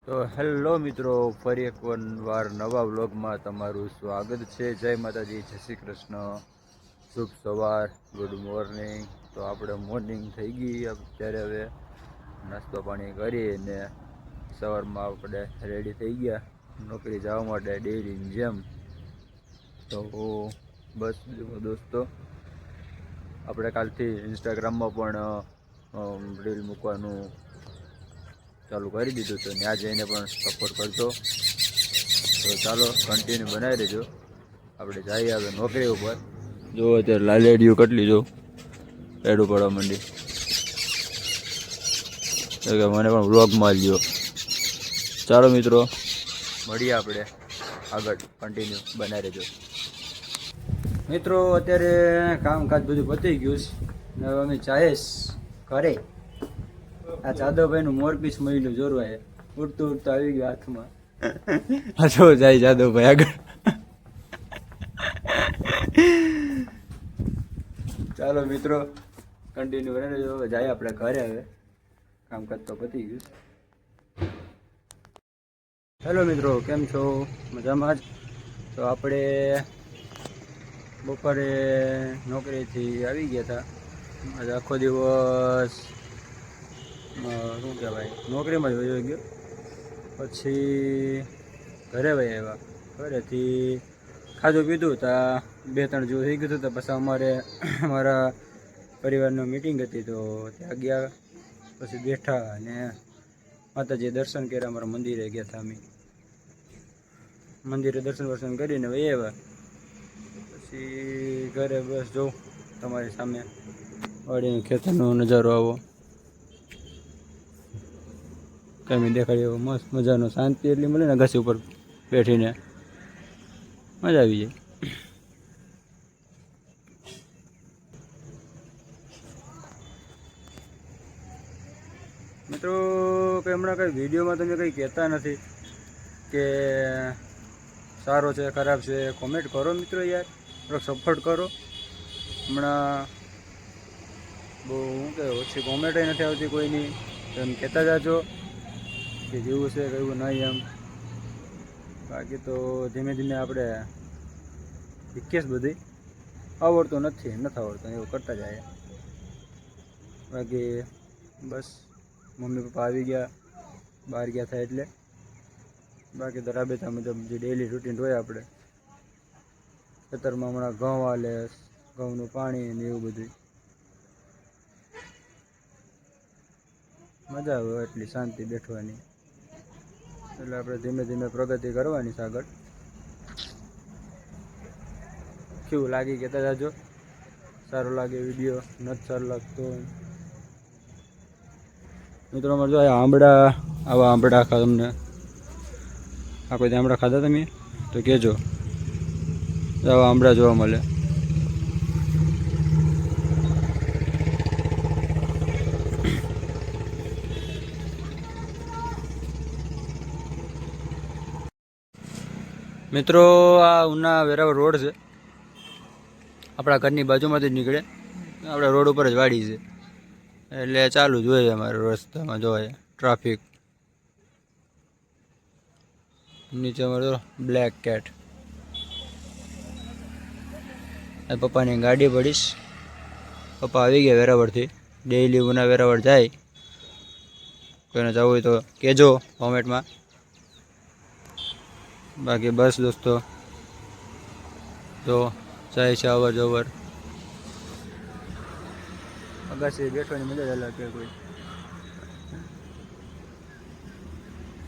તો હેલો મિત્રો, ફરી એકવાર નવા વ્લોગમાં તમારું સ્વાગત છે. જય માતાજી, જય શ્રી કૃષ્ણ, શુભ સવાર, ગુડ મોર્નિંગ. તો આપણે મોર્નિંગ થઈ ગઈ અત્યારે, હવે નાસ્તો પાણી કરીને સવારમાં આપણે રેડી થઈ ગયા નોકરી જવા માટે ડેઈલીની જેમ. તો બસ દોસ્તો, આપણે કાલથી ઇન્સ્ટાગ્રામમાં પણ રીલ મૂકવાનું ચાલુ કરી દીધું, તો ત્યાં જઈને પણ સપોર્ટ કરજો. તો ચાલો કન્ટિન્યુ બનાવી દેજો. આપણે જઈએ હવે નોકરી ઉપર. જો અત્યારે લાલેડીઓ કેટલી જો એડું પડવા માંડી, કે મને પણ વ્લોગમાં લ્યો. ચાલો મિત્રો, મળીએ આપણે આગળ, કન્ટિન્યુ બનાવી દેજો. મિત્રો અત્યારે કામકાજ બધું પતી ગયું છે. હવે અમે ચાહીશ ઘરે. આ જાદવભાઈનું મોરપીસ મળ્યું જોરવાય, ઉડતું ઉડતું આવી ગયું હાથમાં. હસો જાય જાદવભાઈ આગળ. ચાલો મિત્રો, કન્ટિન્યુ કરી દેજો. હવે જાય આપણે ઘરે. હવે કામકાજ તો પતી ગયું. હેલો મિત્રો, કેમ છો? મજામાં જ? તો આપણે બપોરે નોકરીથી આવી ગયા હતા. આજે આખો દિવસ શું કહેવાય, નોકરીમાં જ વયો ગયો. પછી ઘરે વહી આવ્યા. ઘરેથી ખાધું પીધું ત્યાં 2-3 જેવું થઈ ગયું હતું. તો પછી અમારા પરિવારની મીટિંગ હતી, તો ત્યાં ગયા. પછી બેઠા અને માતાજીએ દર્શન કર્યા. અમારા મંદિરે ગયા હતા અમે. મંદિરે દર્શન કરીને વહી આવ્યા. પછી ઘરે બસ જોઉં તમારી સામે વાડીનો ખેતરનો નજારો આવો કંઈ દેખાડ્યો. મસ્ત મજાનો શાંતિ એટલી મળે ને, ઘાસી ઉપર બેઠીને મજા આવી જાય. મિત્રો, કંઈ હમણાં કંઈ વિડીયોમાં તમે કંઈ કહેતા નથી કે સારો છે ખરાબ છે. કોમેન્ટ કરો મિત્રો, યાર થોડોક સપોર્ટ કરો. હમણાં બહુ શું કે ઓછી કોમેન્ટ નથી આવતી કોઈની, તો એમ કહેતા જાજો કે જેવું છે કેવું નહીં એમ. બાકી તો ધીમે ધીમે આપણે શીખીએ. બધી આવડતું નથી આવડતું એવું કરતા જાય. બાકી બસ મમ્મી પપ્પા આવી ગયા, બહાર ગયા થાય એટલે. બાકી તો રાબેતા મુજબ જે ડેઈલી રૂટીન હોય આપણે ખેતરમાં. હમણાં ઘઉં હાલે, ઘઉંનું પાણી ને એવું બધું. મજા આવે એટલી શાંતિ બેઠવાની. એટલે આપણે ધીમે ધીમે પ્રગતિ કરવાની છે આગળ. કેવું લાગી કહેતા જાજો. સારું લાગે વિડીયો, નથી સારું લાગતો મિત્રો અમારે જો આવા આંબળા ખા તમને આ કોઈ આંબળા ખાધા તમે તો કહેજો. આવા આંબળા જોવા મળે. મિત્રો, આ ઉના વેરાવળ રોડ છે. આપણા ઘરની બાજુમાંથી જ નીકળે. આપણા રોડ ઉપર જ વાડી છે, એટલે ચાલુ જ હોય અમારે રસ્તામાં. જોવાય ટ્રાફિક. નીચે અમારે બ્લેક કેટ. પપ્પાની ગાડી પડીશ. પપ્પા આવી ગયા વેરાવળથી. ડેઈલી ઉના વેરાવળ જાય. કોઈને જવું હોય તો કહેજો કોમેન્ટમાં. બાકી બસ દોસ્તો, તો જાય છે અવર જવર. અગાસી બેઠવાની મજા જ અલગ કે કોઈ.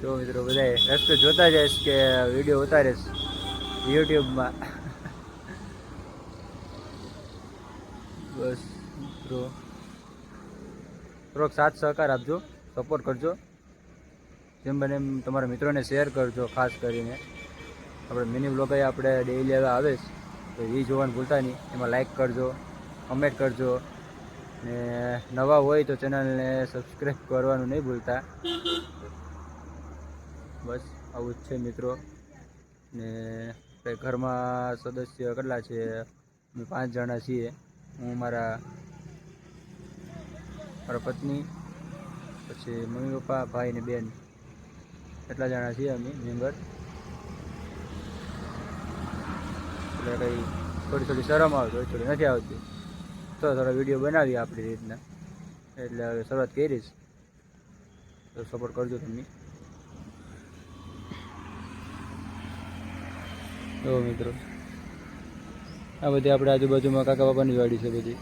તો મિત્રો બધા રસ્તો જોતા જઈશ કે વિડીયો ઉતારીશ યુટ્યુબમાં. બસ મિત્રો, થોડોક સાથ સહકાર આપજો, સપોર્ટ કરજો. જેમ બને એમ તમારા મિત્રોને શેર કરજો. ખાસ કરીને આપણે મિની બ્લોગ આપણે ડેઈલી હવે આવે તો એ જોવાનું ભૂલતા નહીં. એમાં લાઈક કરજો, કમેન્ટ કરજો ને નવા હોય તો ચેનલને સબસ્ક્રાઈબ કરવાનું નહીં ભૂલતા. બસ આવું જ છે મિત્રો. ને ઘરમાં સદસ્ય કેટલા છે? અમે 5 જણા છીએ. હું, મારા પત્ની, પછી મમ્મી પપ્પા, ભાઈ ને બેન. એટલા જણા છીએ અમે મેમ્બર. એટલે કંઈ થોડી શરમ આવે, થોડી નથી આવતી. થોડો વિડીયો બનાવીએ આપણી રીતના. એટલે હવે શરૂઆત કરીશ, તો સપોર્ટ કરજો તમે. તો મિત્રો આ બધી આપણે આજુબાજુમાં કાકા બાપાની વાડી છે બધી.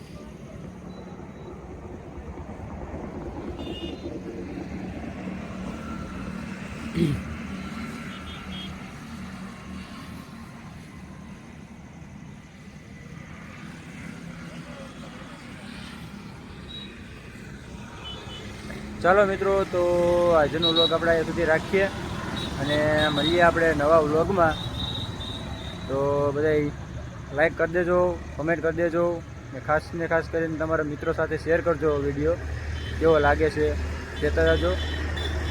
ચાલો મિત્રો, તો આજનો વ્લોગ આપણે અહીંયા સુધી રાખીએ અને મળીએ આપણે નવા વ્લોગમાં. તો બધા લાઈક કરી દેજો, કમેન્ટ કરી દેજો ને ખાસ કરીને તમારા મિત્રો સાથે શેર કરજો. વિડીયો કેવો લાગે છે કહેતા રહેજો.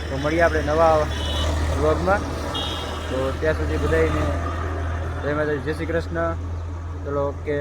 તો મળીએ આપણે નવા વ્લોગમાં. તો ત્યાં સુધી બધાને જય માતાજી, જય શ્રી કૃષ્ણ. ચલો, ઓકે.